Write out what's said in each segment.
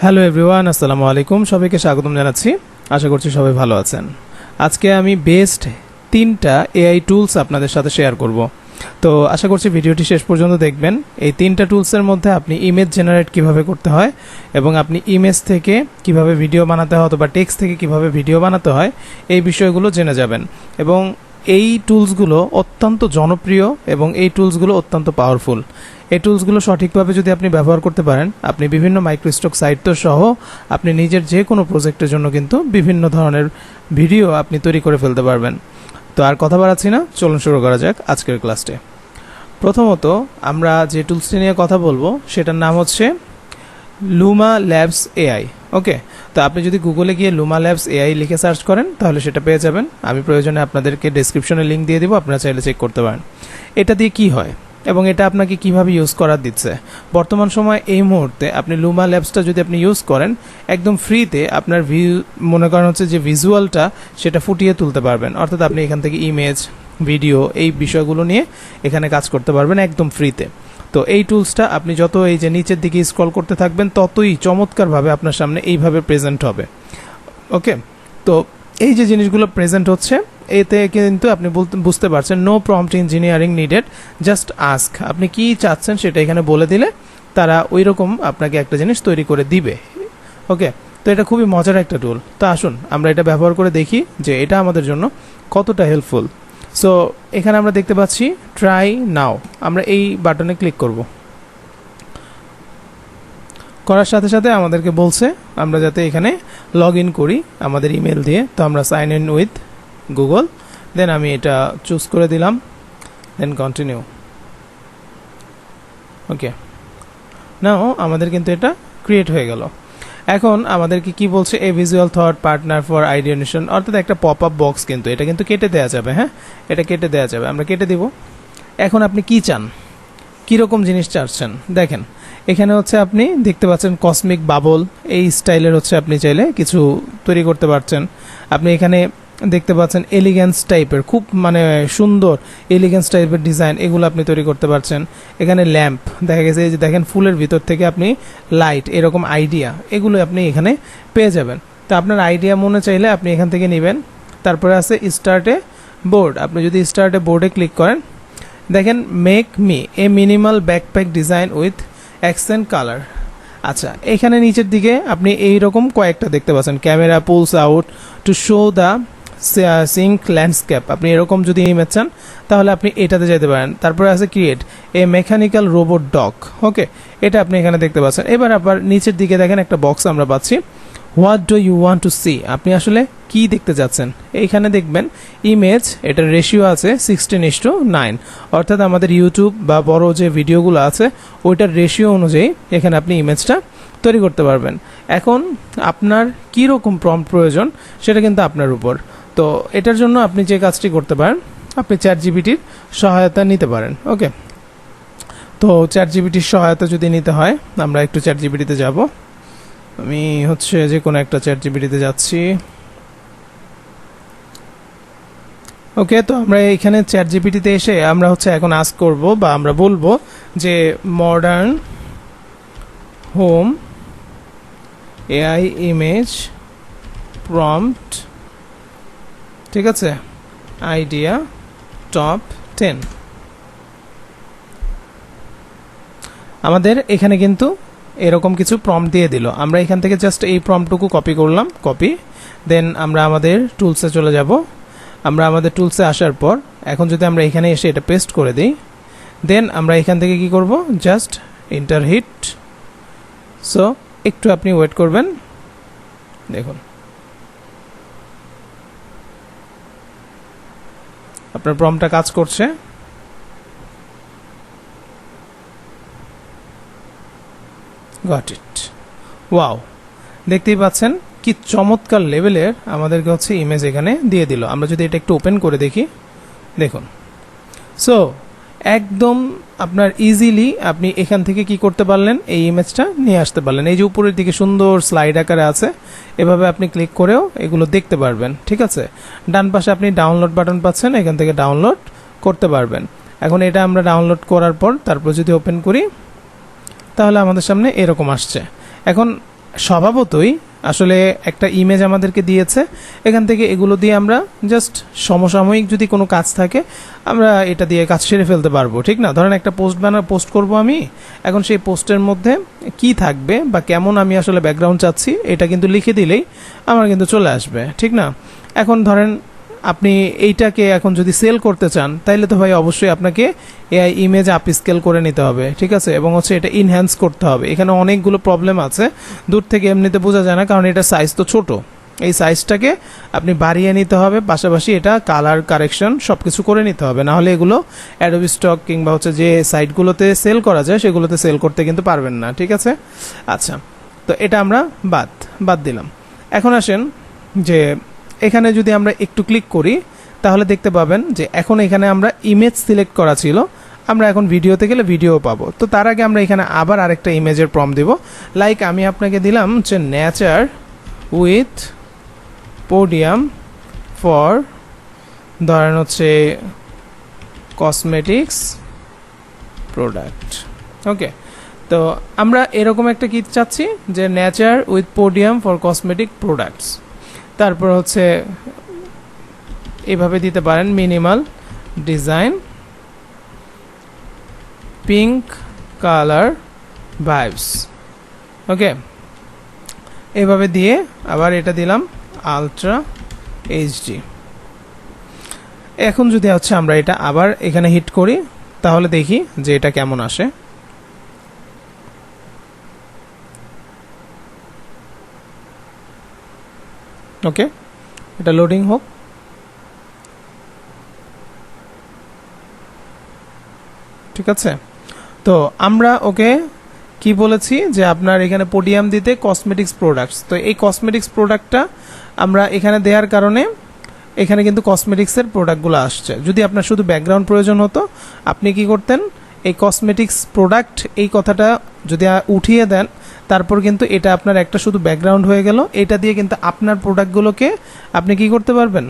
Hello everyone, আসসালামু আলাইকুম। সবাইকে স্বাগতম জানাচ্ছি। আশা করছি সবাই ভালো আছেন। আজকে আমি বেস্ট 3টা এআই টুলস আপনাদের সাথে শেয়ার করব। তো আশা করছি ভিডিওটি শেষ পর্যন্ত দেখবেন। এই 3টা টুলসের মধ্যে আপনি ইমেজ জেনারেট কিভাবে করতে হয় এবং আপনি ইমেজ থেকে কিভাবে ভিডিও বানাতে হয় অথবা টেক্সট থেকে কিভাবে ভিডিও বানাতে হয় এই বিষয়গুলো জেনে যাবেন। এবং এই টুলসগুলো অত্যন্ত জনপ্রিয় এবং এই টুলসগুলো অত্যন্ত পাওয়ারফুল। এই টুলসগুলো সঠিকভাবে যদি আপনি ব্যবহার করতে পারেন, আপনি বিভিন্ন মাইক্রোস্টক সাইট সহ আপনি নিজের যে কোনো প্রজেক্টের জন্য কিন্তু বিভিন্ন ধরনের ভিডিও আপনি তৈরি করে ফেলতে পারবেন। তো আর কথা বাড়াচ্ছি না, চলুন শুরু করা যাক আজকের ক্লাসটি। প্রথমত আমরা যে টুলসটি নিয়ে কথা বলবো সেটার নাম হচ্ছে লুমা ল্যাবস এআই। ওকে, তো আপনি যদি গুগলে গিয়ে লুমা ল্যাবস এআই লিখে সার্চ করেন তাহলে সেটা পেয়ে যাবেন। আমি প্রয়োজনে আপনাদেরকে ডেসক্রিপশনে লিঙ্ক দিয়ে দিব, আপনারা চাইলে চেক করতে পারেন এটা দিয়ে কি হয় এবং এটা আপনাকে কিভাবে ইউজ করার দিচ্ছে। বর্তমান সময় এই মুহূর্তে আপনি লুমা ল্যাবসটা যদি আপনি ইউজ করেন একদম ফ্রিতে আপনার মনে করেন হচ্ছে যে ভিজুয়ালটা সেটা ফুটিয়ে তুলতে পারবেন। অর্থাৎ আপনি এখান থেকে ইমেজ, ভিডিও এই বিষয়গুলো নিয়ে এখানে কাজ করতে পারবেন একদম ফ্রিতে। তো এই টুলসটা আপনি যত এই যে নিচের দিকে স্ক্রল করতে থাকবেন ততই চমৎকারভাবে আপনার সামনে এইভাবে প্রেজেন্ট হবে। ওকে, তো এই যে জিনিসগুলো প্রেজেন্ট হচ্ছে এতে কিন্তু আপনি বুঝতে পারছেন no prompt engineering needed, just ask. আপনি কি চাচ্ছেন সেটা এখানে বলে দিলে তারা ওই রকম আপনাকে একটা জিনিস তৈরি করে দিবে। ওকে, তো এটা খুবই মজার একটা টুল। তো আসুন আমরা এটা ব্যবহার করে দেখি যে এটা আমাদের জন্য কতটা হেল্পফুল। সো এখানে আমরা দেখতে পাচ্ছি ট্রাই নাও, আমরা এই বাটনে ক্লিক করব। করার সাথে সাথে আমাদেরকে বলছে আমরা যাতে এখানে লগ ইন করি আমাদের ইমেল দিয়ে। তো আমরা সাইন ইন উইথ গুগল, দেন আমি এটা চুজ করে দিলাম, দেন কন্টিনিউ। ওকে, নাও আমাদের কিন্তু এটা ক্রিয়েট হয়ে গেল। এখন আমাদেরকে কি বলছে, a visual thought partner for ideation, অর্থাৎ একটা পপ আপ বক্স। কিন্তু এটা কিন্তু কেটে দেওয়া যাবে। হ্যাঁ, এটা কেটে দেওয়া যাবে, আমরা কেটে দিব। এখন আপনি কি চান, কীরকম জিনিস চাচ্ছেন দেখেন। এখানে হচ্ছে আপনি দেখতে পাচ্ছেন কসমিক বাবল, এই স্টাইলের হচ্ছে আপনি চাইলে কিছু তৈরি করতে পারছেন। আপনি এখানে দেখতে পাচ্ছেন এলিগেন্স টাইপের, খুব মানে সুন্দর এলিগেন্স টাইপের ডিজাইন, এগুলো আপনি তৈরি করতে পারছেন। এখানে ল্যাম্প দেখা গেছে, এই যে দেখেন ফুলের ভিতর থেকে আপনি লাইট, এরকম আইডিয়া এগুলো আপনি এখানে পেয়ে যাবেন। তো আপনার আইডিয়া মনে চাইলে আপনি এখান থেকে নেবেন। তারপরে আছে স্টার্টে বোর্ড, আপনি যদি স্টার্টে বোর্ডে ক্লিক করেন দেখেন make me a minimal backpack design with accent colour. আচ্ছা, এখানে নিচের দিকে আপনি এইরকম কয়েকটা দেখতে পাচ্ছেন, camera pulls out to show the sink landscape. আপনি এরকম যদি ইমেজ চান তাহলে আপনি এটাতে যেতে পারেন। তারপরে আছে create a mechanical robot dog. Okay, এটা আপনি এখানে দেখতে পাচ্ছেন। এবার আবার নিচের দিকে দেখেন একটা বক্স আমরা পাচ্ছি, what do you want to see, আপনি আসলে কি দেখতে চাচ্ছেন। এইখানে দেখবেন ইমেজ, এটার রেশিও আছে 16:9, অর্থাৎ আমাদের ইউটিউব বা বড় যে ভিডিওগুলো আছে ওইটার রেশিও অনুযায়ী এখানে আপনি ইমেজটা তৈরি করতে পারবেন। এখন আপনার কী রকম প্রম্পট প্রয়োজন সেটা কিন্তু আপনার উপর। তো এটার জন্য আপনি যে কাজটি করতে পারেন, আপনি চ্যাটজিপিটির সহায়তা নিতে পারেন। ওকে, তো চ্যাটজিপিটির সহায়তা যদি নিতে হয় আমরা একটু চ্যাটজিপিটিতে যাব। আমি হচ্ছে যে কোনো একটা চ্যাটজিপিটিতে যাচ্ছি। ওকে, তো আমরা এখানে চ্যাটজিপিটিতে এসে আমরা হচ্ছে এখন আস্ক করব বা আমরা বলবো যে modern home AI image prompt, ঠিক আছে, আইডিয়া টপ 10। আমাদের এখানে কিন্তু এরকম কিছু প্রম্পট দিয়ে দিল। আমরা এখান থেকে জাস্ট এই প্রম্পটটুকু কপি করলাম, কপি, দেন আমরা আমাদের টুলসে চলে যাব। আমরা আমাদের টুলসে আসার পর এখন যদি আমরা এখানে এসে এটা পেস্ট করে দিই, দেন আমরা এখান থেকে কি করব, জাস্ট এন্টার হিট। সো একটু আপনি ওয়েট করবেন, দেখুন আপনার প্রম্পটটা কাজ করছে। গট ইট, ওয়াও, দেখতেই পাচ্ছেন কি চমৎকার লেভেলের আমাদেরকে হচ্ছে ইমেজ এখানে দিয়ে দিল। আমরা যদি এটা একটু ওপেন করে দেখি, দেখুন। সো একদম আপনার ইজিলি আপনি এখান থেকে কি করতে পারলেন, এই ইমেজটা নিয়ে আসতে পারলেন। এই যে উপরের দিকে সুন্দর স্লাইড আকারে আছে, এভাবে আপনি ক্লিক করেও এগুলো দেখতে পারবেন। ঠিক আছে, ডান পাশে আপনি ডাউনলোড বাটন পাচ্ছেন, এখান থেকে ডাউনলোড করতে পারবেন। এখন এটা আমরা ডাউনলোড করার পর তারপর যদি ওপেন করি তাহলে আমাদের সামনে এরকম আসছে। এখন স্বভাবতই আসলে একটা ইমেজ আমাদেরকে দিয়েছে, এখান থেকে এগুলো দিয়ে আমরা জাস্ট সমসাময়িক যদি কোনো কাজ থাকে আমরা এটা দিয়ে কাজ সেরে ফেলতে পারবো, ঠিক না? ধরেন একটা পোস্ট করব আমি, এখন সেই পোস্টের মধ্যে কি থাকবে বা কেমন আমি আসলে ব্যাকগ্রাউন্ড চাচ্ছি এটা কিন্তু লিখে দিলেই আমার কিন্তু চলে আসবে, ঠিক না? এখন ধরেন আপনি এইটাকে এখন যদি সেল করতে চান তাইলে তো ভাই অবশ্যই আপনাকে এআই ইমেজ আপ স্কেল করে নিতে হবে, ঠিক আছে? এবং হচ্ছে এটা ইনহ্যান্স করতে হবে। এখানে অনেকগুলো প্রবলেম আছে, দূর থেকে এমনিতে বোঝা যায় না, কারণ এটা সাইজ তো ছোট। এই সাইজটাকে আপনি বাড়িয়ে নিতে হবে, পাশাপাশি এটা কালার কারেকশন সব কিছু করে নিতে হবে, না হলে এগুলো অ্যাডোবি স্টক কিংবা হচ্ছে যে সাইটগুলোতে সেল করা যায় সেগুলোতে সেল করতে কিন্তু পারবেন না, ঠিক আছে? আচ্ছা, তো এটা আমরা বাদ দিলাম। এখন আসেন যে এখানে যদি আমরা একটু ক্লিক করি তাহলে দেখতে পাবেন যে এখন এখানে আমরা ইমেজ সিলেক্ট করা ছিল, আমরা এখন ভিডিওতে গেলে ভিডিও পাবো। তো তার আগে আমরা এখানে আবার আরেকটা ইমেজের প্রম্পট দিব, লাইক আমি আপনাকে দিলাম যে নেচার উইথ পোডিয়াম ফর ধরেন হচ্ছে কসমেটিক্স প্রোডাক্ট। ওকে, তো আমরা এরকম একটা কি চাচ্ছি যে nature with podium for cosmetic products, তারপর হচ্ছে এভাবে দিতে পারেন minimal design pink colour vibes. Okay, এভাবে দিয়ে আবার এটা দিলাম আলট্রা এইচডি। এখন যদি হচ্ছে আমরা এটা আবার এখানে হিট করি তাহলে দেখি যে এটা কেমন আসে। ওকে, এটা লোডিং হোক। ঠিক আছে, তো আমরা ওকে কি বলেছি যে আপনার এখানে পোডিয়াম দিতে কসমেটিক্স প্রোডাক্টস, তো এই কসমেটিক্স প্রোডাক্টটা আমরা এখানে দেওয়ার কারণে এখানে কিন্তু কসমেটিক্সের প্রোডাক্টগুলো আসছে। যদি আপনার শুধু ব্যাকগ্রাউন্ড প্রয়োজন হতো আপনি কি করতেন, এই কসমেটিক্স প্রোডাক্ট এই কথাটা যদি উঠিয়ে দেন তারপর কিন্তু এটা আপনার একটা শুধু ব্যাকগ্রাউন্ড হয়ে গেল, এটা দিয়ে কিন্তু আপনার প্রোডাক্টগুলোকে আপনি কি করতে পারবেন,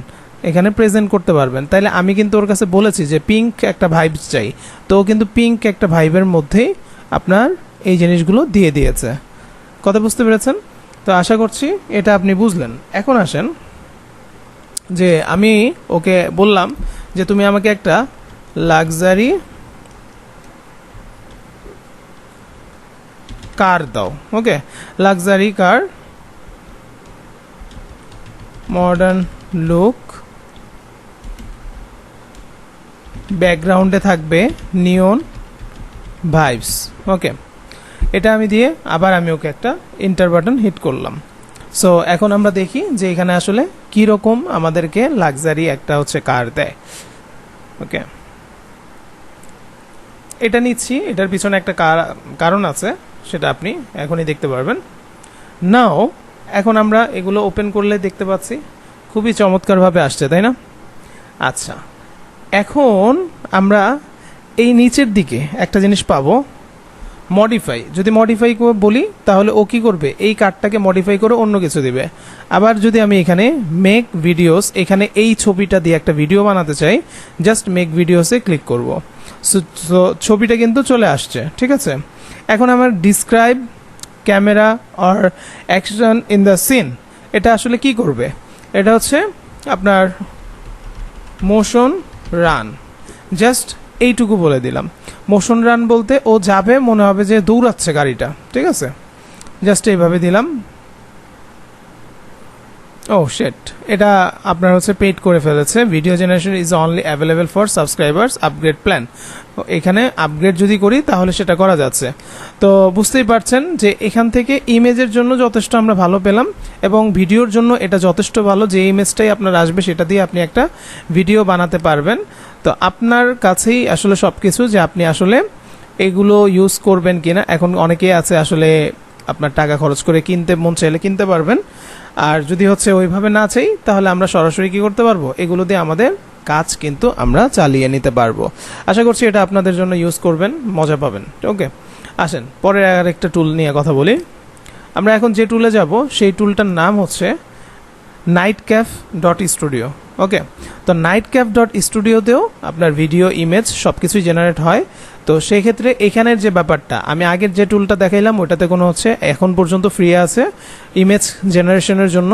এখানে প্রেজেন্ট করতে পারবেন। তাইলে আমি কিন্তু ওর কাছে বলেছি যে পিঙ্ক একটা ভাইবস চাই, তো ও কিন্তু পিঙ্ক একটা ভাইবের মধ্যেই আপনার এই জিনিসগুলো দিয়ে দিয়েছে। কথা বুঝতে পেরেছেন? তো আশা করছি এটা আপনি বুঝলেন। এখন আসেন যে আমি ওকে বললাম যে তুমি আমাকে একটা লাক্সারি কার দাও। ওকে, লাক্সারি কার, মডার্ন লুক, ব্যাকগ্রাউন্ডে থাকবে নিয়ন ভাইবস। ওকে, এটা আমি দিয়ে আবার আমি ওকে একটা এন্টার বাটন হিট করলাম। সো এখন আমরা দেখি যে এখানে আসলে কি রকম আমাদেরকে লাক্সারি একটা হচ্ছে কার দেয়। ওকে, এটা নিচ্ছি, এটার পিছনে একটা কারণ আছে, সেটা আপনি এখনই দেখতে পারবেন। নাও এখন আমরা এগুলো ওপেন করলে দেখতে পাচ্ছি খুবই চমৎকারভাবে আসছে, তাই না? আচ্ছা, এখন আমরা এই নিচের দিকে একটা জিনিস পাবো, মডিফাই। যদি মডিফাই বলি তাহলে ও কি করবে, এই কার্ডটাকে মডিফাই করে অন্য কিছু দিবে। আবার যদি আমি এখানে মেক ভিডিওস, এখানে এই ছবিটা দিয়ে একটা ভিডিও বানাতে চাই, জাস্ট মেক ভিডিওসে ক্লিক করব। সো ছবিটা কিন্তু চলে আসছে, ঠিক আছে? এখন আমার describe camera or action in the scene, এটা আসলে কি করবে, এটা হচ্ছে আপনার মোশন রান, জাস্ট এইটুকু বলে দিলাম। মোশন রান বলতে ও যাবে, মনে হবে যে দৌড়াচ্ছে গাড়িটা, ঠিক আছে? জাস্ট এইভাবে দিলাম। ও শেট, এটা আপনার হচ্ছে পেড করে ফেলেছে। Video generation is only available for subscribers upgrade plan. এখানে আপগ্রেড যদি করি তাহলে সেটা করা যাচ্ছে। তো বুঝতেই পারছেন যে এখান থেকে ইমেজের জন্য যথেষ্ট আমরা ভালো পেলাম, এবং ভিডিওর জন্য এটা যথেষ্ট ভালো, যে ইমেজটাই আপনার আসবে সেটা দিয়ে আপনি একটা ভিডিও বানাতে পারবেন। তো আপনার কাছেই আসলে সব কিছু, যে আপনি আসলে এগুলো ইউজ করবেন কিনা। এখন অনেকেই আছে আসলে আপনার টাকা খরচ করে কিনতে মন চাইলে কিনতে পারবেন, আর যদি হচ্ছে ওইভাবে না চাই তাহলে আমরা সরাসরি কি করতে পারবো, এগুলো দিয়ে আমাদের কাজ কিন্তু আমরা চালিয়ে নিতে পারবো। আশা করছি এটা আপনাদের জন্য ইউজ করবেন, মজা পাবেন। ওকে, আসেন পরে আর একটা টুল নিয়ে কথা বলি। আমরা এখন যে টুলে যাব সেই টুলটার নাম হচ্ছে নাইটক্যাফ.স্টুডিও। ওকে, তো nightcap.studioতেও আপনার ভিডিও ইমেজ সব কিছুই জেনারেট হয়। তো সেই ক্ষেত্রে এখানের যে ব্যাপারটা আমি আগের যে টুলটা দেখাইলাম ওটাতে কোনো হচ্ছে এখন পর্যন্ত ফ্রি আছে ইমেজ জেনারেশনের জন্য,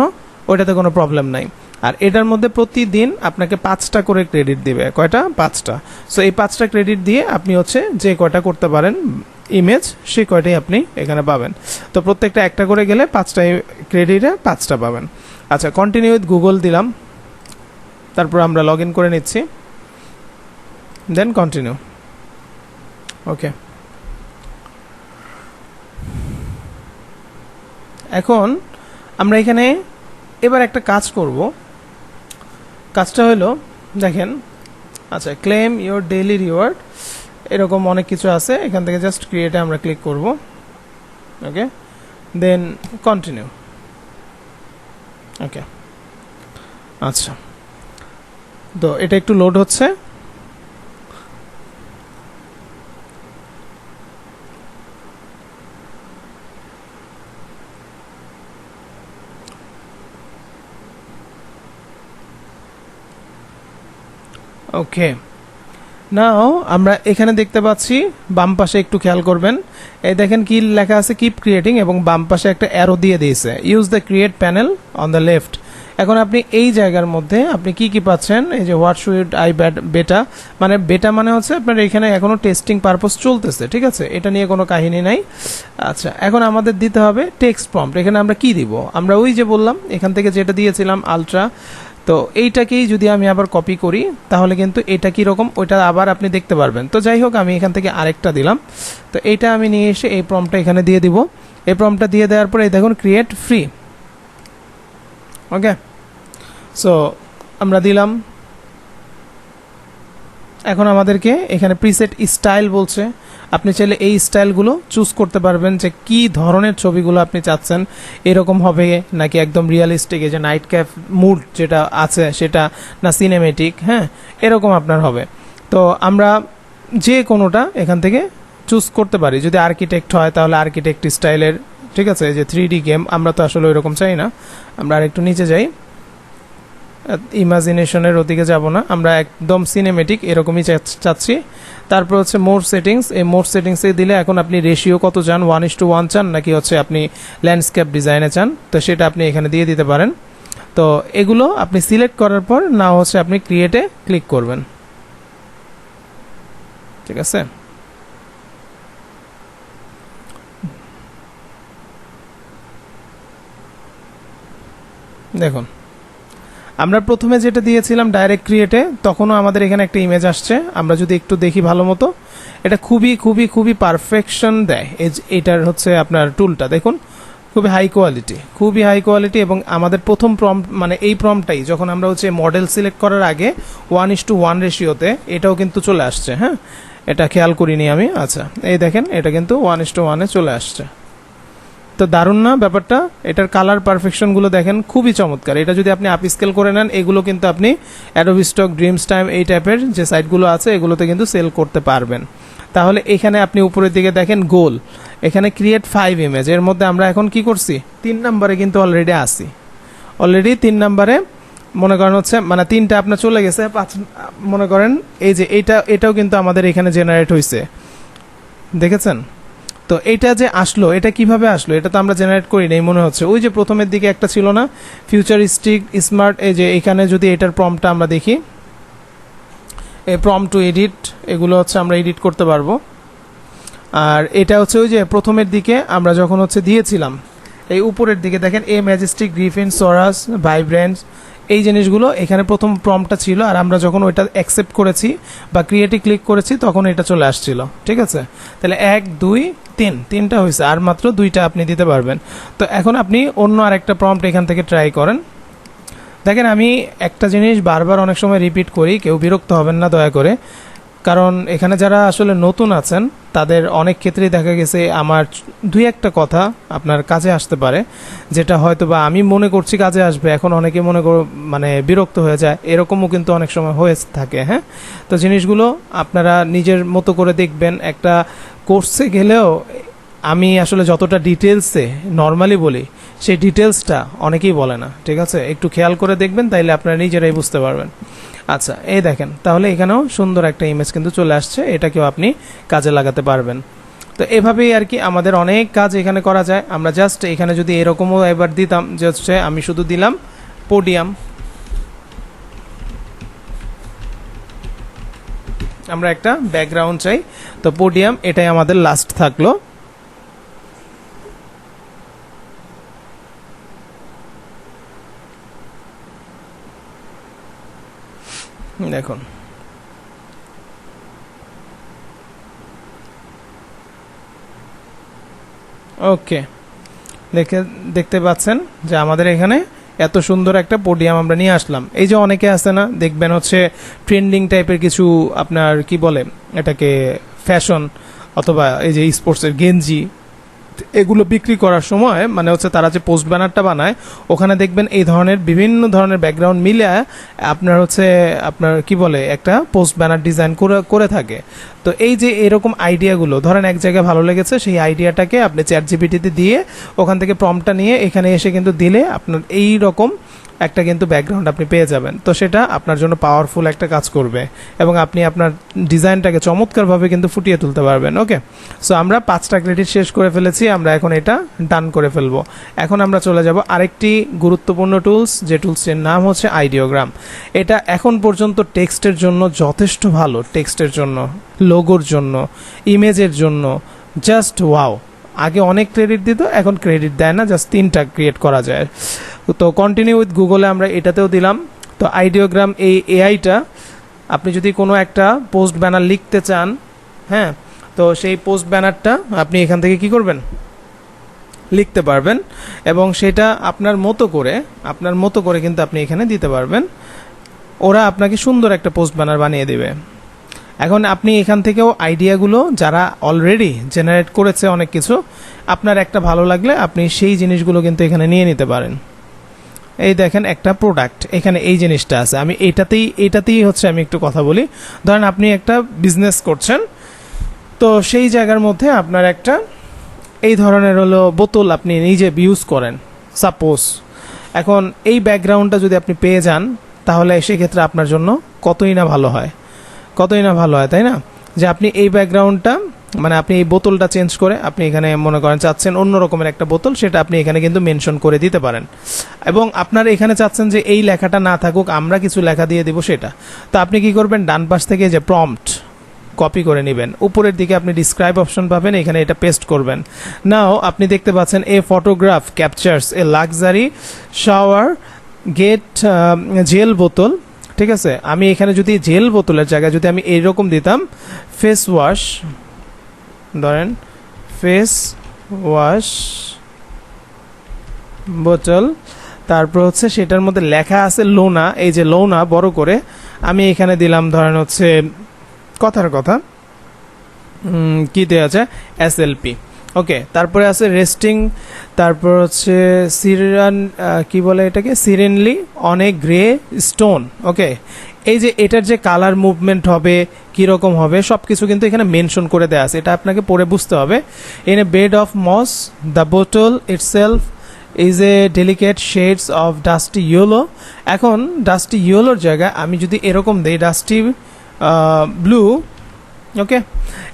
ওইটাতে কোনো প্রবলেম নাই। আর এটার মধ্যে প্রতিদিন আপনাকে 5টা করে ক্রেডিট দিবে। কয়টা? 5টা। সো এই 5টা ক্রেডিট দিয়ে আপনি হচ্ছে যে কয়টা করতে পারেন ইমেজ, সেই কয়টাই আপনি এখানে পাবেন। তো প্রত্যেকটা একটা করে গেলে 5টা ক্রেডিটে 5টা পাবেন। আচ্ছা, কন্টিনিউ উইথ গুগল দিলাম, তারপর আমরা লগ ইন করে নিচ্ছি, দেন কন্টিনিউ। ওকে, এখন আমরা এখানে এবার একটা কাজ করব। কাজটা হলো দেখেন, আচ্ছা, ক্লেম ইওর ডেইলি রিওয়ার্ড, এরকম অনেক কিছু আছে। এখান থেকে জাস্ট ক্রিয়েটে আমরা ক্লিক করব। ওকে, দেন কন্টিনিউ। ওকে, আচ্ছা, তো এটা একটু লোড হচ্ছে। ওকে, নাও আমরা এখানে দেখতে পাচ্ছি বাম পাশে একটু খেয়াল করবেন, এই দেখেন কি লেখা আছে, কিপ ক্রিয়েটিং, এবং বাম পাশে একটা অ্যারো দিয়ে দিয়েছে, use the create panel on the left. এখন আপনি এই জায়গার মধ্যে আপনি কি কি পাচ্ছেন, এই যে হোয়াট শুড আই বেটা, মানে বেটা মানে হচ্ছে আপনার এখানে এখনো টেস্টিং পারপোজ চলতেছে, ঠিক আছে, এটা নিয়ে কোনো কাহিনী নাই। আচ্ছা, এখন আমাদের দিতে হবে টেক্সট প্রম্পট। এখানে আমরা কি দিব, আমরা ওই যে বললাম এখান থেকে যেটা দিয়েছিলাম আলট্রা, তো এইটাকেই যদি আমি আবার কপি করি তাহলে কিন্তু এটা কীরকম ওইটা আবার আপনি দেখতে পারবেন। তো যাই হোক, আমি এখান থেকে আরেকটা দিলাম, তো এইটা আমি নিয়ে এসে এই প্রম্পটটা এখানে দিয়ে দিব। এই প্রম্পটটা দিয়ে দেওয়ার পরে এই দেখুন ক্রিয়েট ফ্রি। ওকে, সো আমরা দিলাম। এখন আমাদেরকে এখানে প্রিসেট স্টাইল বলছে, আপনি চাইলে এই স্টাইলগুলো চুজ করতে পারবেন যে কি ধরনের ছবিগুলো আপনি চাচ্ছেন, এরকম হবে নাকি একদম রিয়েলিস্টিক, এই যে নাইট ক্যাপ মুড যেটা আছে সেটা, না সিনেমেটিক, হ্যাঁ, এরকম আপনার হবে। তো আমরা যে কোনোটা এখান থেকে চুজ করতে পারি। যদি আর্কিটেক্ট হয় তাহলে আর্কিটেক্ট স্টাইলের, ঠিক আছে, যে 3D গেম, আমরা তো আসলে ওইরকম চাই না, আমরা আরেকটু নিচে যাই, ইমাজিনেশনের ওদিকে যাব না, আমরা একদম সিনেমেটিক এরকমই চাচ্ছি। তারপর হচ্ছে মোর সেটিংস, এই মোর সেটিংসে দিলে এখন আপনি রেশিও কত চান, 1:1 চান নাকি হচ্ছে আপনি ল্যান্ডস্কেপ ডিজাইনে চান, তো সেটা আপনি এখানে দিয়ে দিতে পারেন। তো এগুলো আপনি সিলেক্ট করার পর না হচ্ছে আপনি ক্রিয়েটে ক্লিক করবেন, ঠিক আছে। দেখুন, আমরা প্রথমে যেটা দিয়েছিলাম ডাইরেক্ট ক্রিয়েটে, তখনও আমাদের এখানে একটা ইমেজ আসছে। আমরা যদি একটু দেখি ভালো মতো, এটা খুবই খুবই খুবই পারফেকশন দেয়। এটার হচ্ছে আপনার টুলটা দেখুন, খুবই হাই কোয়ালিটি, খুবই হাই কোয়ালিটি। এবং আমাদের প্রথম প্রম্পট, মানে এই প্রম্পটটাই যখন আমরা হচ্ছে মডেল সিলেক্ট করার আগে 1:1 রেশিওতে এটাও কিন্তু চলে আসছে, হ্যাঁ, এটা খেয়াল করিনি আমি। আচ্ছা, এই দেখেন এটা কিন্তু 1:1 চলে আসছে। তো দারুণ না ব্যাপারটা? এটার কালার পারফেকশনগুলো দেখেন, খুবই চমৎকার। এটা যদি আপনি আপ স্কেল করে নেন, এগুলো কিন্তু আপনি অ্যাডোবি স্টক, ড্রিমস টাইম, এই টাইপের যে সাইটগুলো আছে এগুলোতে কিন্তু সেল করতে পারবেন। তাহলে এখানে আপনি উপরের দিকে দেখেন গোল, এখানে ক্রিয়েট 5 ইমেজ, এর মধ্যে আমরা এখন কি করছি 3 নম্বরে কিন্তু অলরেডি আসি। অলরেডি 3 নম্বরে মনে করেন হচ্ছে, মানে 3টা আপনার চলে গেছে, 5 মনে করেন এই যে এটাও কিন্তু আমাদের এখানে জেনারেট হয়েছে, দেখেছেন? তো এটা যে আসলো, এটা কিভাবে আসলো, এটা তো আমরা জেনারেট করি নাই মনে হচ্ছে। ওই যে প্রথমের দিকে একটা ছিল না, ফিউচারিস্টিক স্মার্ট, এই যে এখানে যদি এটার প্রম্পটটা আমরা দেখি, এই প্রম্পট টু এডিট, এগুলো হচ্ছে আমরা এডিট করতে পারবো। আর এটা হচ্ছে ওই যে প্রথমের দিকে আমরা যখন হচ্ছে দিয়েছিলাম, এই উপরের দিকে দেখেন এ ম্যাজেস্টিক, গ্রিফিন, সরাস, ভাইব্রেন্স, এই জিনিসগুলো এখানে প্রথম প্রম্পটটা ছিল। আর আমরা যখন ওইটা অ্যাকসেপ্ট করেছি বা ক্রিয়েটে ক্লিক করেছি তখন এটা চলে আসছিল, ঠিক আছে। তাহলে 1 2 3, 3টা হয়েছে, আর মাত্র 2টা আপনি দিতে পারবেন। তো এখন আপনি অন্য আরেকটা প্রম্পট এখান থেকে ট্রাই করেন। দেখেন, আমি একটা জিনিস বারবার অনেক সময় রিপিট করি, কেউ বিরক্ত হবেন না দয়া করে, কারণ এখানে যারা আসলে নতুন আছেন তাদের অনেক ক্ষেত্রেই দেখা গেছে আমার 2-1টা কথা আপনার কাজে আসতে পারে, যেটা হয়তো বা আমি মনে করছি কাজে আসবে, এখন অনেকে মানে বিরক্ত হয়ে যায়, এরকমও কিন্তু অনেক সময় হয়ে থাকে, হ্যাঁ। তো জিনিসগুলো আপনারা নিজের মতো করে দেখবেন। একটা কোর্সে গেলেও আমি আসলে যতটা ডিটেলসে নর্মালি বলি সেই ডিটেলসটা অনেকেই বলে না, ঠিক আছে? একটু খেয়াল করে দেখবেন, তাইলে আপনারা নিজেরাই বুঝতে পারবেন। আচ্ছা, এই দেখেন, তাহলে এখানেও সুন্দর একটা ইমেজ কিন্তু চলে আসছে, এটাকেও আপনি কাজে লাগাতে পারবেন। তো এভাবেই আর কি আমাদের অনেক কাজ এখানে করা যায়। আমরা জাস্ট এখানে যদি এরকমও এবার দিতাম যে হচ্ছে আমি শুধু দিলাম পোডিয়াম, আমরা একটা ব্যাকগ্রাউন্ড চাই, তো পোডিয়াম এটাই আমাদের লাস্ট থাকলো। দেখুন ওকে, দেখতে পাচ্ছেন যে আমাদের এখানে এত সুন্দর একটা পোডিয়াম আমরা নিয়ে আসলাম। এই যে অনেকে আছে না, দেখবেন হচ্ছে ট্রেন্ডিং টাইপের কিছু আপনার কি বলে এটাকে, ফ্যাশন অথবা এই যে স্পোর্টসের গেঞ্জি, এগুলো বিক্রি করার সময় মানে হচ্ছে তারা যে পোস্ট ব্যানারটা বানায়, ওখানে দেখবেন এই ধরনের বিভিন্ন ধরনের ব্যাকগ্রাউন্ড মিলে আপনার হচ্ছে আপনার কি বলে একটা পোস্ট ব্যানার ডিজাইন করে থাকে। তো এই যে এরকম আইডিয়াগুলো ধরেন এক জায়গায় ভালো লেগেছে, সেই আইডিয়াটাকে আপনি চ্যাটজিপিটিতে দিয়ে ওখান থেকে প্রম্পটটা নিয়ে এখানে এসে কিন্তু দিলে আপনার এই রকম একটা কিন্তু ব্যাকগ্রাউন্ড আপনি পেয়ে যাবেন। তো সেটা আপনার জন্য পাওয়ারফুল একটা কাজ করবে এবং আপনি আপনার ডিজাইনটাকে চমৎকারভাবে কিন্তু ফুটিয়ে তুলতে পারবেন। ওকে, সো আমরা 5টা ক্রেডিট শেষ করে ফেলেছি, আমরা এখন এটা ডান করে ফেলবো। এখন আমরা চলে যাব আরেকটি গুরুত্বপূর্ণ টুলস, যে টুলসটির নাম হচ্ছে আইডিওগ্রাম। এটা এখন পর্যন্ত টেক্সটের জন্য যথেষ্ট ভালো, টেক্সটের জন্য, লোগোর জন্য, ইমেজের জন্য, জাস্ট ওয়াও। আগে অনেক ক্রেডিট দিত, এখন ক্রেডিট দেয় না, জাস্ট 3টা ক্রিয়েট করা যায়। তো কন্টিনিউ উইথ গুগলে আমরা এটাতেও দিলাম। তো আইডিওগ্রাম এই এআইটা আপনি যদি কোনো একটা পোস্ট ব্যানার লিখতে চান, হ্যাঁ, তো সেই পোস্ট ব্যানারটা আপনি এখান থেকে কি করবেন, লিখতে পারবেন এবং সেটা আপনার মতো করে কিন্তু আপনি এখানে দিতে পারবেন। ওরা আপনাকে সুন্দর একটা পোস্ট ব্যানার বানিয়ে দেবে। এখন আপনি এখান থেকেও আইডিয়াগুলো যারা অলরেডি জেনারেট করেছে অনেক কিছু, আপনার একটা ভালো লাগলে আপনি সেই জিনিসগুলো কিন্তু এখানে নিয়ে নিতে পারেন। এই দেখেন একটা প্রোডাক্ট, এখানে এই জিনিসটা আছে। আমি এইটাতেই হচ্ছে আমি একটু কথা বলি। ধরেন আপনি একটা বিজনেস করছেন, তো সেই জায়গার মধ্যে আপনার একটা এই ধরনের হলো বোতল আপনি নিজে ইউজ করেন সাপোজ। এখন এই ব্যাকগ্রাউন্ডটা যদি আপনি পেয়ে যান, তাহলে সেক্ষেত্রে আপনার জন্য কতই না ভালো হয়, তাই না? যে আপনি এই ব্যাকগ্রাউন্ডটা মানে আপনি এই বোতলটা চেঞ্জ করে আপনি এখানে মনে করেন চাচ্ছেন অন্য রকমের একটা বোতল, সেটা আপনি এখানে কিন্তু মেনশন করে দিতে পারেন। এবং আপনার এখানে চাচ্ছেন যে এই লেখাটা না থাকুক, আমরা কিছু লেখা দিয়ে দিব সেটা। তো আপনি কি করবেন, ডান পাশ থেকে যে প্রম্পট কপি করে নেবেন, উপরের দিকে আপনি ডিসক্রাইব অপশন পাবেন, এখানে এটা পেস্ট করবেন। নাও আপনি দেখতে পাচ্ছেন এ ফটোগ্রাফ ক্যাপচার্স এ লাক্সারি শাওয়ার গেট জেল বোতল, ঠিক আছে? আমি এখানে যদি জেল বোতলের জায়গায় যদি আমি এইরকম দিতাম ফেস ওয়াশ, ধরেন ফেস ওয়াশ বোতল, তারপর হচ্ছে সেটার মধ্যে লেখা আছে লোনা, এই যে লোনা বড় করে আমি এখানে দিলাম ধরেন হচ্ছে কথার কথা কি দেওয়া আছে, SLP। ওকে, তারপরে আছে রেস্টিং, তারপর হচ্ছে সিরান কি বলে এটাকে, সিরেনলি অন এ গ্রে স্টোন। ওকে, এই যে এটার যে কালার মুভমেন্ট হবে, কীরকম হবে, সব কিছু কিন্তু এখানে মেনশন করে দেওয়া আছে, এটা আপনাকে পড়ে বুঝতে হবে। In a bed of moss the bottle itself is a delicate shades of dusty yellow. এখন ডাস্টি ইয়েলোর জায়গায় আমি যদি এরকম দিই dusty blue, okay,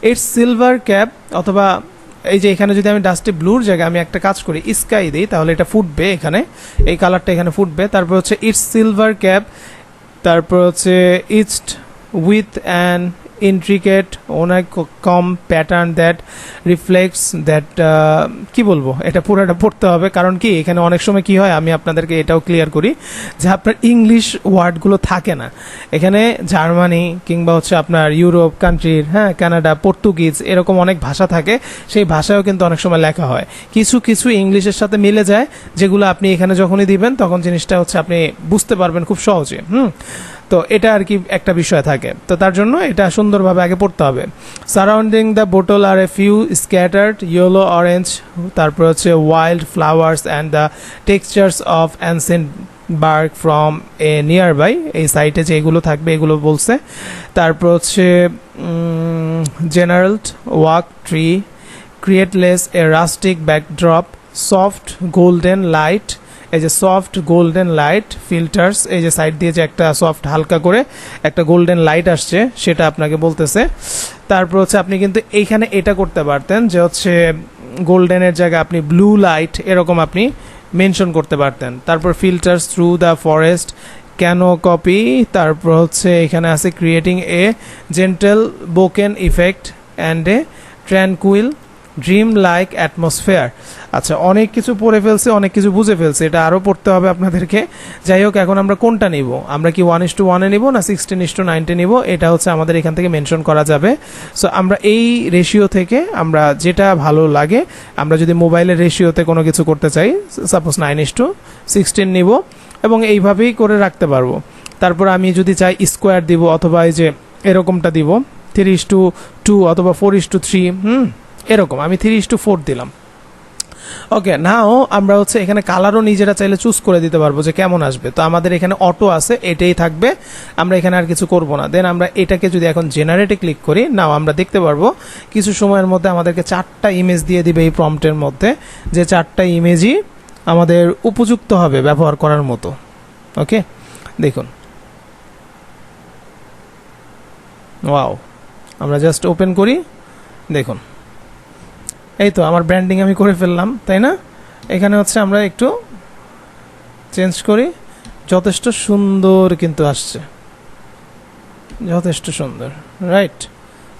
it's silver cap, অথবা এই যে এখানে যদি আমি ডাস্টি ব্লুর জায়গায় আমি একটা কাজ করি স্কাই দিই, তাহলে এটা ফুটবে, এখানে এই কালারটা এখানে ফুটবে। তারপর হচ্ছে ইটস সিলভার ক্যাপ, তারপর হচ্ছে ইটস উইথ অ্যান ইন্ট্রিকেট অনেক কম প্যাটার্ন দ্যাট রিফ্লেক্টস দ্যাট, কি বলবো, এটা পুরোটা পড়তে হবে। কারণ কি এখানে অনেক সময় কি হয়, আমি আপনাদেরকে এটাও ক্লিয়ার করি যে আপনার ইংলিশ ওয়ার্ডগুলো থাকে না এখানে, জার্মানি কিংবা হচ্ছে আপনার ইউরোপ কান্ট্রির, হ্যাঁ, কানাডা, পর্তুগিজ, এরকম অনেক ভাষা থাকে, সেই ভাষায়ও কিন্তু অনেক সময় লেখা হয়, কিছু কিছু ইংলিশের সাথে মিলে যায়, যেগুলো আপনি এখানে যখনই দিবেন তখন জিনিসটা হচ্ছে আপনি বুঝতে পারবেন খুব সহজে। তো এটা আর কি একটা বিষয় থাকে, তো তার জন্য এটা সুন্দরভাবে আগে পড়তে হবে। Surrounding the bottle are a few scattered yellow orange, তারপর হচ্ছে wild flowers and the textures of ancient bark from a nearby, এই সাইটে যে এগুলো থাকবে এগুলো বলছে। তারপর হচ্ছে general walk tree create less a rustic backdrop, soft golden light, এই যে সফট গোল্ডেন লাইট ফিল্টার্স, এই যে সাইড দিয়ে যে একটা সফট হালকা করে একটা গোল্ডেন লাইট আসছে সেটা আপনাকে বলতেছে। তারপর হচ্ছে আপনি কিন্তু এইখানে এটা করতে পারতেন যে হচ্ছে গোল্ডেনের জায়গায় আপনি ব্লু লাইট এরকম আপনি মেনশন করতে পারতেন। তারপর filters through the forest, canopy, তারপর হচ্ছে এখানে আছে creating a gentle bokeh effect and a tranquil dream like atmosphere. আচ্ছা, অনেক কিছু পড়ে ফেলছে, অনেক কিছু বুঝে ফেলছে, এটা আরও পড়তে হবে আপনাদেরকে। যাই হোক, এখন আমরা কোনটা নিব, আমরা কি 1:1 নিব না 16:9 নিব, এটা হচ্ছে আমাদের এখান থেকে মেনশন করা যাবে। সো আমরা এই রেশিও থেকে আমরা যেটা ভালো লাগে, আমরা যদি মোবাইলের রেশিওতে কোনো কিছু করতে চাই, সাপোজ 9:16 নিব এবং এইভাবেই করে রাখতে পারবো। তারপর আমি যদি চাই স্কোয়ার দিব, অথবা এই যে এরকমটা দিব 3:2 অথবা 4:3, এরকম আমি 3:4 দিলাম। ওকে, নাও আমরা হচ্ছে এখানে কালারও নিজেরা চাইলে চুজ করে দিতে পারবো যে কেমন আসবে। তো আমাদের এখানে অটো আছে, এটাই থাকবে, আমরা এখানে আর কিছু করব না। দেন আমরা এটাকে যদি এখন জেনারেটে ক্লিক করি, নাও আমরা দেখতে পারবো কিছু সময়ের মধ্যে আমাদেরকে 4টা ইমেজ দিয়ে দিবে এই প্রম্পটের মধ্যে, যে 4টা ইমেজই আমাদের উপযুক্ত হবে ব্যবহার করার মতো। ওকে, দেখুন, ওয়াও, আমরা জাস্ট ওপেন করি, দেখুন এই তো আমার ব্র্যান্ডিং আমি করে ফেললাম, তাই না? এখানে হচ্ছে আমরা একটু চেঞ্জ করি, যথেষ্ট সুন্দর কিন্তু আসছে, যথেষ্ট সুন্দর, রাইট?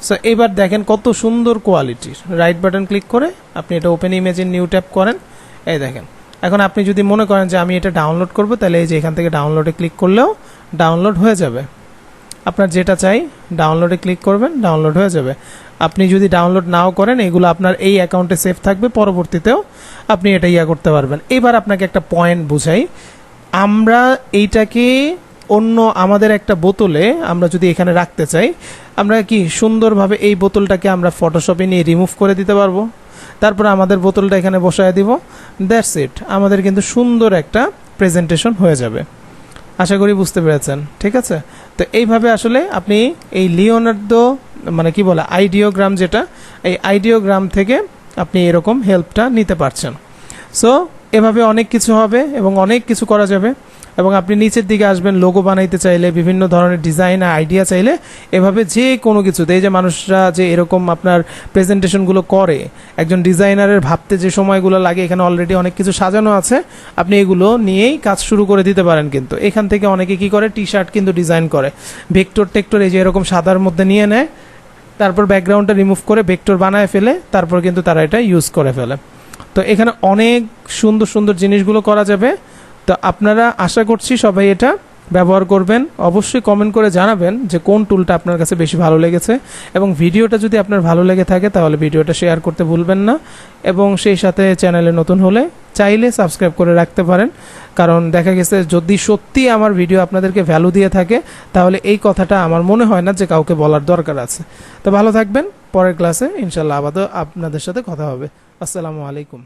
সো এবার দেখেন কত সুন্দর কোয়ালিটির। রাইট বাটন ক্লিক করে আপনি এটা open image in new tab করেন, এই দেখেন। এখন আপনি যদি মনে করেন যে আমি এটা ডাউনলোড করব, তাহলে এই যে এখান থেকে ডাউনলোডে ক্লিক করলেও ডাউনলোড হয়ে যাবে। আপনার যেটা চাই ডাউনলোডে ক্লিক করবেন, ডাউনলোড হয়ে যাবে। আপনি যদি ডাউনলোড নাও করেন, এগুলো আপনার এই অ্যাকাউন্টে সেভ থাকবে, পরবর্তীতেও আপনি এটা করতে পারবেন। এবার আপনাকে একটা পয়েন্ট বুঝাই, আমরা এইটাকে অন্য আমাদের একটা বোতলে আমরা যদি এখানে রাখতে চাই, আমরা কি সুন্দরভাবে এই বোতলটাকে আমরা ফটোশপে নিয়ে রিমুভ করে দিতে পারবো। তারপর আমাদের বোতলটা এখানে বসায় দিব, দ্যাটস ইট, আমাদের কিন্তু সুন্দর একটা প্রেজেন্টেশন হয়ে যাবে। আশা করি বুঝতে পেরেছেন, ঠিক আছে? তো এইভাবে আসলে আপনি এই লিওনার্দো মানে কি বলে আইডিওগ্রাম, যেটা এই আইডিওগ্রাম থেকে আপনি এরকম হেল্পটা নিতে পারছেন। সো এভাবে অনেক কিছু হবে এবং অনেক কিছু করা যাবে। এবং আপনি নিচের দিকে আসবেন, লোগো বানাইতে চাইলে, বিভিন্ন ধরনের ডিজাইন আর আইডিয়া চাইলে, এভাবে যে কোনো কিছুতে, এই যে মানুষরা যে এরকম আপনার প্রেজেন্টেশনগুলো করে, একজন ডিজাইনারের ভাবতে যে সময়গুলো লাগে, এখানে অলরেডি অনেক কিছু সাজানো আছে, আপনি এগুলো নিয়েই কাজ শুরু করে দিতে পারেন। কিন্তু এখান থেকে অনেকে কি করে, টি শার্ট কিন্তু ডিজাইন করে, ভেক্টর টেক্টর এই যে এরকম সাদার মধ্যে নিয়ে নেয়, তারপর ব্যাকগ্রাউন্ডটা রিমুভ করে ভেক্টর বানায় ফেলে, তারপর কিন্তু তারা এটা ইউজ করে ফেলে। তো এখানে অনেক সুন্দর সুন্দর জিনিসগুলো করা যাবে। তো আপনারা আশা করছি সবাই এটা ব্যবহার করবেন। অবশ্যই কমেন্ট করে জানাবেন যে কোন টুলটা আপনার কাছে বেশি ভালো লেগেছে, এবং ভিডিওটা যদি আপনার ভালো লেগে থাকে তাহলে ভিডিওটা শেয়ার করতে ভুলবেন না। এবং সেই সাথে চ্যানেলে নতুন হলে চাইলে সাবস্ক্রাইব করে রাখতে পারেন, কারণ দেখা গেছে যদি সত্যি আমার ভিডিও আপনাদেরকে ভ্যালু দিয়ে থাকে, তাহলে এই কথাটা আমার মনে হয় না যে কাউকে বলার দরকার আছে। তো ভালো থাকবেন, পরের ক্লাসে ইনশাল্লাহ আবারও আপনাদের সাথে কথা হবে। আসসালামু আলাইকুম।